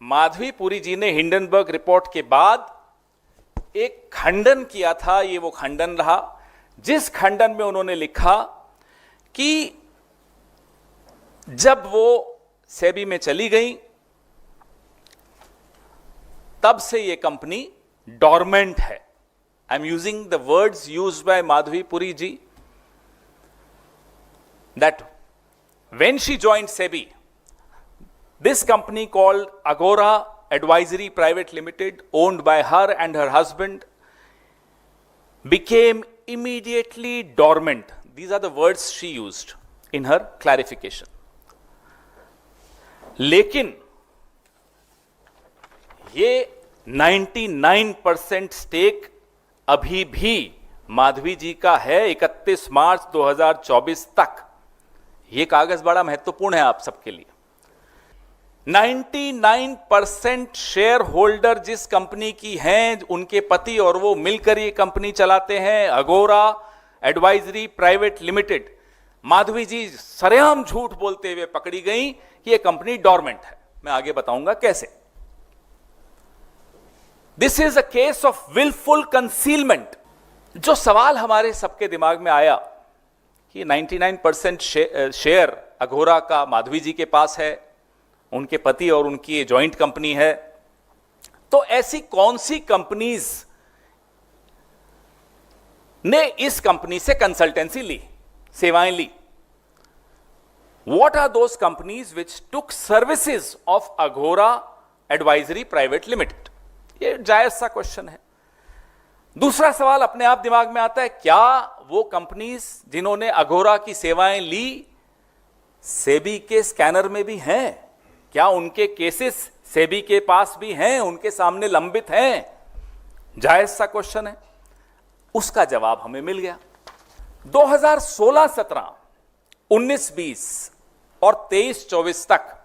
माधवी पुरी जी ने Hindenburg report के बाद एक खंडन किया था। ये वो खंडन रहा जिस खंडन में उन्होंने लिखा कि जब वो सेबी में चली गई तब से ये कंपनी डॉर्मेंट है। I am using the words used by Madhabi Puri ji, that when she joined SEBI, this company called Agora Advisory Private Limited, owned by her and her husband, became immediately dormant. These are the words she used in her clarification. लेकिन ये 99% stake अभी भी माधवी जी का है 31 मार्च 2024 तक। ये कागज बड़ा महत्वपूर्ण है आप सबके लिए। 99% शेयर होल्डर जिस कंपनी की हैं, उनके पति और वो मिलकर ये कंपनी चलाते हैं, अगोरा एडवाइजरी प्राइवेट लिमिटेड। माधवी जी सरेआम झूठ बोलते हुए पकड़ी गई कि ये कंपनी डॉर्मेंट है। मैं आगे बताऊंगा कैसे। This is a case of wilful concealment. जो सवाल हमारे सबके दिमाग में आया कि 99% शेयर अगोरा का माधवी जी के पास है, उनके पति और उनकी ये जॉइंट कंपनी है, तो ऐसी कौन सी कंपनीज ने इस कंपनी से कंसल्टेंसी ली, सेवाएं ली? What are those companies which took services of Agora Advisory Private Limited? ये जायज सा क्वेश्चन है। दूसरा सवाल अपने आप दिमाग में आता है, क्या वो कंपनीज जिन्होंने अगोरा की सेवाएं ली सेबी के स्कैनर में भी हैं? क्या उनके केसेस सेबी के पास भी हैं, उनके सामने लंबित हैं? जायज सा क्वेश्चन है। उसका जवाब हमें मिल गया। 2016-17, 19-20 और 23-24 तक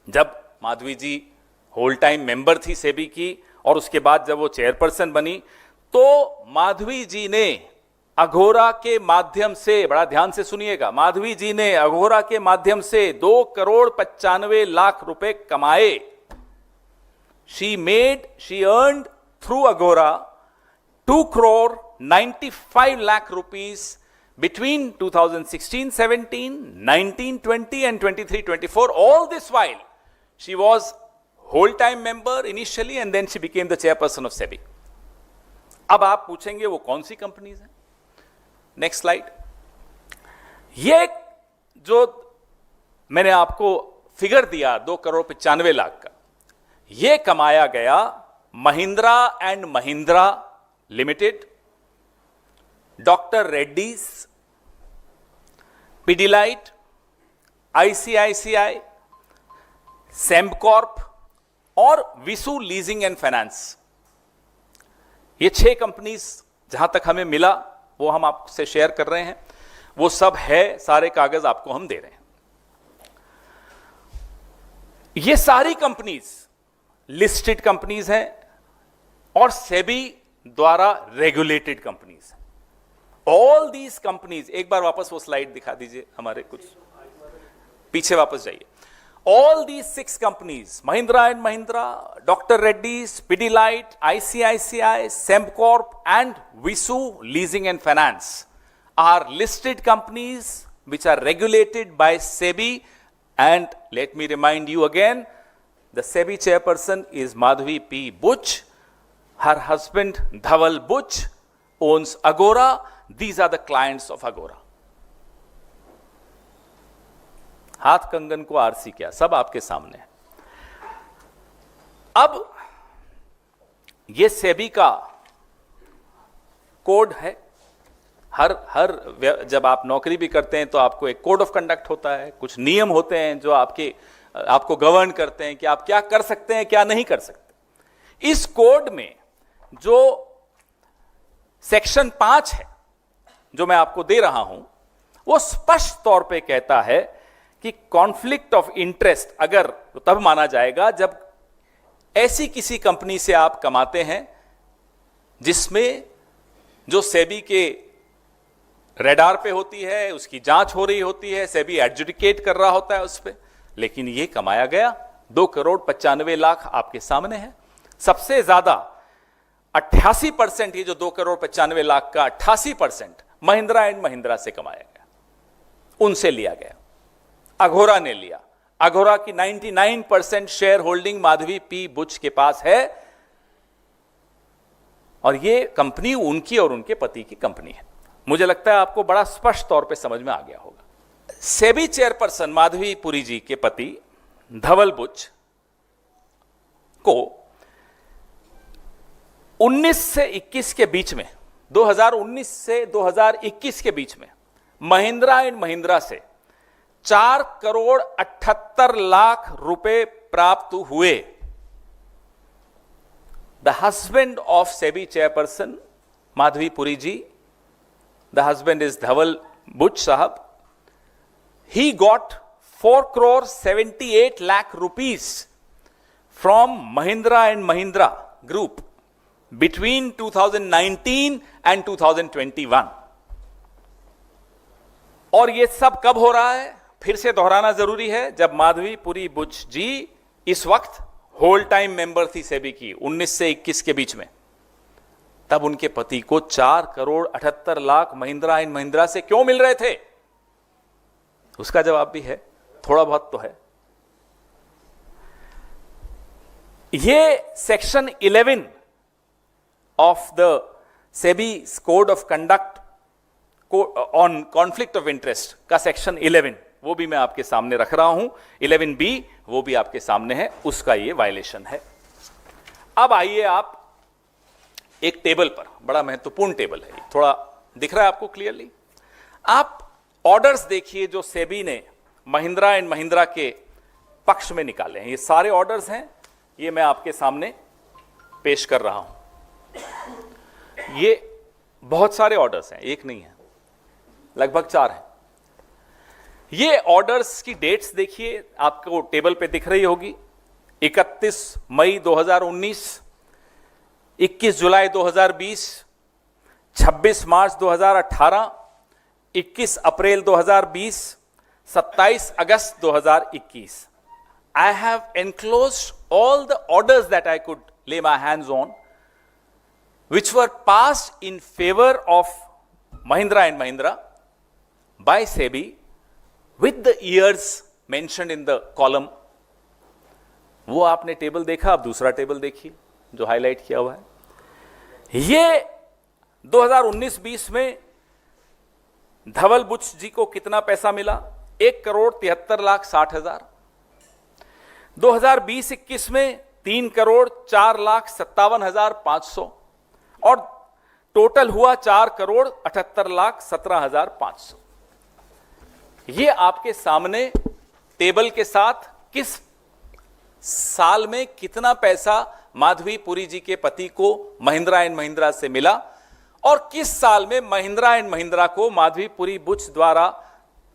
जब माधवी जी होल टाइम मेंबर थी सेबी की और उसके बाद जब वो चेयरपर्सन बनी, तो माधवी जी ने अगोरा के माध्यम से, बड़ा ध्यान से सुनिएगा, माधवी जी ने अगोरा के माध्यम से 2,95,00,000 रुपए कमाए। शी अर्नड थ्रू अगोरा 2,95,00,000 rupees between 2016-17, 19-20 and 23-24. All this while she was whole time member initially and then she became the chairperson of SEBI. अब आप पूछेंगे वो कौन सी कंपनीज हैं? Next slide. ये जो मैंने आपको फिगर दिया 2,95,00,000 का, ये कमाया गया Mahindra and Mahindra limited, doctor Reddy's, Pidilite, ICICI, Sembcorp और विसु लीजिंग एंड फाइनेंस। ये 6 कंपनीज जहां तक हमें मिला वो हम आपसे शेयर कर रहे हैं। वो सब है, सारे कागज आपको हम दे रहे हैं। ये सारी कंपनीज लिस्टेड कंपनीज हैं और सेबी द्वारा रेगुलेटेड कंपनीज हैं। ऑल दीज कंपनीज, एक बार वापस वो स्लाइड दिखा दीजिए, हमारे कुछ पीछे वापस जाइए। All these 6 companies, Mahindra and Mahindra, Dr. Reddy's, Pidilite, ICICI, Sembcorp and Visu Leasing and Finance are listed companies which are regulated by SEBI. And let me remind you again, the SEBI chairperson is Madhavi P. Buch. Her husband Dhaval Buch owns Agora. These are the clients of Agora. हाथ कंगन को RC क्या, सब आपके सामने है। अब ये सेबी का कोड है। हर जब आप नौकरी भी करते हैं तो आपको एक कोड ऑफ कंडक्ट होता है, कुछ नियम होते हैं जो आपको गवर्न करते हैं कि आप क्या कर सकते हैं, क्या नहीं कर सकते। इस कोड में जो सेक्शन 5 है जो मैं आपको दे रहा हूं, वो स्पष्ट तौर पे कहता है कि कॉन्फ्लिक्ट ऑफ इंटरेस्ट अगर तो तब माना जाएगा जब ऐसी किसी कंपनी से आप कमाते हैं जिसमें जो सेबी के रेडार पे होती है, उसकी जांच हो रही होती है, सेबी एडजुडिकेट कर रहा होता है उस पर, लेकिन ये कमाया गया 2,95,00,000 आपके सामने है। सबसे ज्यादा 88%, ये जो 2,95,00,000 का 88% महिंद्रा एंड महिंद्रा से कमाया गया, उनसे लिया गया। अघोरा ने लिया। अघोरा की 99% share holding Madhabi P Buch के पास है, और ये कंपनी उनकी और उनके पति की कंपनी है। मुझे लगता है आपको बड़ा स्पष्ट तौर पे समझ में आ गया होगा। सेबी चेयरपर्सन माधवी पुरी जी के पति धवल बुच को 19 से 21 के बीच में, 2019 से 2021 के बीच में महिंद्रा एंड महिंद्रा से 4,78,00,000 रुपए प्राप्त हुए। The husband of SEBI chairperson Madhabi Puri ji, the husband is Dhaval Buch साहब, he got 4,78,00,000 rupees from Mahindra and Mahindra Group between 2019 and 2021. और ये सब कब हो रहा है, फिर से दोहराना जरूरी है, जब माधवी पुरी बुच जी इस वक्त होल टाइम मेंबर थी सेबी की 19 से 21 के बीच में। तब उनके पति को 4,78,00,000 महिंद्रा एंड महिंद्रा से क्यों मिल रहे थे, उसका जवाब भी है, थोड़ा बहुत तो है। ये section 11 of the SEBI code of conduct on conflict of interest का सेक्शन 11, वो भी मैं आपके सामने रख रहा हूं। 11B वो भी आपके सामने है, उसका ये वायलेशन है। अब आइए आप एक टेबल पर, बड़ा महत्वपूर्ण टेबल है, थोड़ा दिख रहा है आपको क्लियरली। आप ऑर्डर्स देखिए जो सेबी ने महिंद्रा एंड महिंद्रा के पक्ष में निकाले हैं। ये सारे ऑर्डर्स हैं, ये मैं आपके सामने पेश कर रहा हूं। ये बहुत सारे ऑर्डर्स हैं, एक नहीं है, लगभग 4 हैं। ये ऑर्डर्स की डेट्स देखिए, आपको टेबल पे दिख रही होगी। 31 मई 2019, 21 जुलाई 2020, 26 मार्च 2018, 21 अप्रैल 2020, 27 अगस्त 2021। I have enclosed all the orders that I could lay my hands on, which were passed in favor of Mahindra and Mahindra by SEBI with the years mentioned in the column. वो आपने table देखा, अब दूसरा table देखिए जो highlight किया हुआ है। ये 2019-20 में धवल बुच जी को कितना पैसा मिला, 1,73,60,000। 2020-21 में 3,04,57,500 और टोटल हुआ 4,78,17,500। ये आपके सामने टेबल के साथ किस साल में कितना पैसा माधवी पुरी जी के पति को महिंद्रा एंड महिंद्रा से मिला, और किस साल में महिंद्रा एंड महिंद्रा को माधवी पुरी बुच द्वारा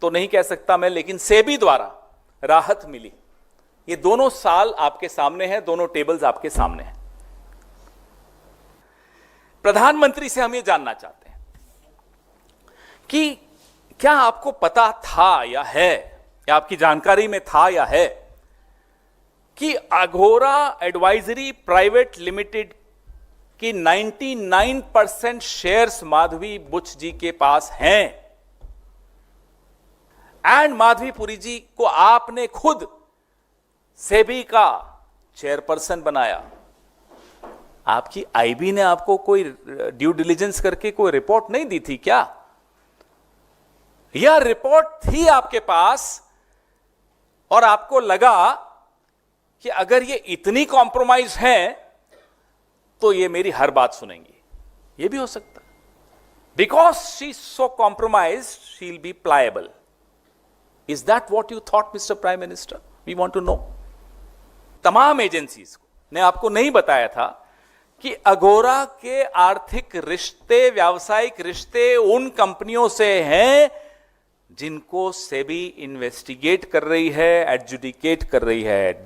तो नहीं कह सकता मैं, लेकिन सेबी द्वारा राहत मिली। ये दोनों साल आपके सामने हैं, दोनों टेबल्स आपके सामने हैं। प्रधानमंत्री से हम ये जानना चाहते हैं कि क्या आपको पता था या है, या आपकी जानकारी में था या है कि अघोरा एडवाइजरी प्राइवेट लिमिटेड की 99% शेयर्स माधवी बुच जी के पास हैं, एंड माधवी पुरी जी को आपने खुद सेबी का चेयरपर्सन बनाया। आपकी आईबी ने आपको कोई ड्यू डिलिजेंस करके कोई रिपोर्ट नहीं दी थी क्या? यह रिपोर्ट थी आपके पास, और आपको लगा कि अगर ये इतनी कॉम्प्रोमाइज है तो ये मेरी हर बात सुनेंगी। ये भी हो सकता है, because she so compromise she will be pliable. Is that what you thought mister prime minister? We want to know. तमाम एजेंसीज ने आपको नहीं बताया था कि अघोरा के आर्थिक रिश्ते, व्यावसायिक रिश्ते उन कंपनियों से हैं जिनको सेबी इन्वेस्टिगेट कर रही है, एडजुडिकेट कर रही है।